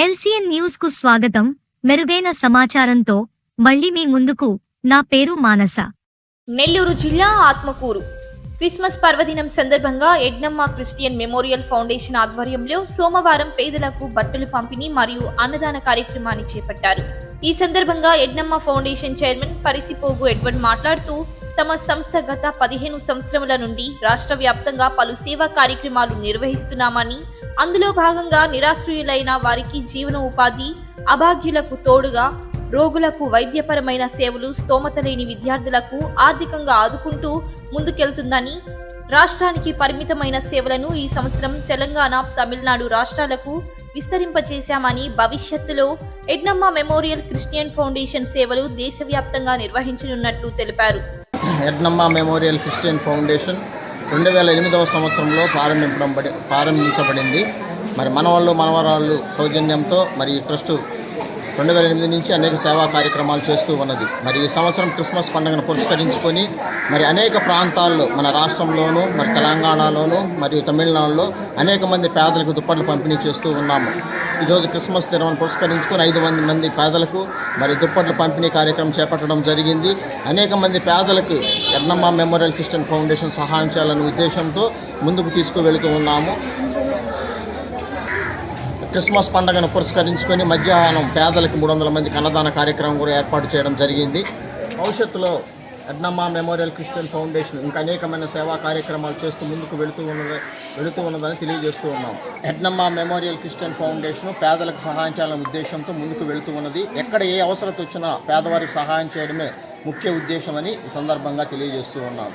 LCN news కు స్వాగతం. మెరుగైన సమాచారంతో మళ్ళీ మీ ముందుకు. నా పేరు మానస. నెల్లూరు జిల్లా ఆత్మకూరు క్రిస్మస్ పర్వదినం సందర్భంగా ఎడ్నమ్మ క్రిస్టియన్ మెమోరియల్ ఫౌండేషన్ ఆధ్వర్యంలో సోమవారం పేదలకు బట్టలు పంపిణీ మరియు అన్నదాన కార్యక్రమాన్ని చేపట్టారు. ఈ సందర్భంగా ఎడ్నమ్మ ఫౌండేషన్ చైర్మన్ పరిసిపోగు ఎడ్వర్డ్ మాట్లాడుతూ, తమ సంస్థ గత 15 సంవత్సరముల నుండి రాష్ట్ర వ్యాప్తంగా పలు సేవా కార్యక్రమాలు నిర్వహిస్తున్నామని, అందులో భాగంగా నిరాశ్రయులైన వారికి జీవన ఉపాధి, అభాగ్యులకు తోడుగా రోగులకు వైద్యపరమైన సేవలు, స్తోమత లేని విద్యార్థులకు ఆర్థికంగా ఆదుకుంటూ ముందుకెళ్తుందని, రాష్ట్రానికి పరిమితమైన సేవలను ఈ సంవత్సరం తెలంగాణ, తమిళనాడు రాష్ట్రాలకు విస్తరింపచేశామని, భవిష్యత్తులో ఎడ్నమ్మ మెమోరియల్ క్రిస్టియన్ ఫౌండేషన్ సేవలు దేశవ్యాప్తంగా నిర్వహించనున్నట్లు తెలిపారు. ఎడ్నమ్మ మెమోరియల్ క్రిస్టియన్ ఫౌండేషన్ 2008వ సంవత్సరంలో ప్రారంభించబడింది. మరి మనవాళ్ళు మనవరాళ్ళు సౌజన్యంతో మరి ఈ ట్రస్ట్ 2008 నుంచి అనేక సేవా కార్యక్రమాలు చేస్తూ ఉన్నది. మరి ఈ సంవత్సరం క్రిస్మస్ పండుగను పురస్కరించుకొని మరి అనేక ప్రాంతాల్లో మన రాష్ట్రంలోనూ, మరి తెలంగాణలోనూ, మరియు తమిళనాడులో అనేక మంది పేదలకు దుప్పట్లు పంపిణీ చేస్తూ ఉన్నాము. ఈరోజు క్రిస్మస్ దినాన్ని పురస్కరించుకొని 5 మంది పేదలకు మరి దుప్పట్లు పంపిణీ కార్యక్రమం చేపట్టడం జరిగింది. అనేక మంది పేదలకు ఎడ్నమ్మ మెమోరియల్ క్రిస్టియన్ ఫౌండేషన్ సహాయం చేయాలనే ఉద్దేశంతో ముందుకు తీసుకువెళుతూ ఉన్నాము. క్రిస్మస్ పండుగను పురస్కరించుకొని మధ్యాహ్నం పేదలకు 300 మందికి అన్నదాన కార్యక్రమం కూడా ఏర్పాటు చేయడం జరిగింది. భవిష్యత్తులో ఎడ్నమ్మ మెమోరియల్ క్రిస్టియన్ ఫౌండేషన్ ఇంకా అనేకమైన సేవా కార్యక్రమాలు చేస్తూ ముందుకు వెళుతూ ఉన్నదని తెలియజేస్తూ ఉన్నాం. ఎడ్నమ్మ మెమోరియల్ క్రిస్టియన్ ఫౌండేషన్ పేదలకు సహాయం చేయాలనే ఉద్దేశంతో ముందుకు వెళుతూ ఉన్నది. ఎక్కడ ఏ అవసరత వచ్చినా పేదవారికి సహాయం చేయడమే ముఖ్య ఉద్దేశమని ఈ సందర్భంగా తెలియజేస్తూ ఉన్నాం.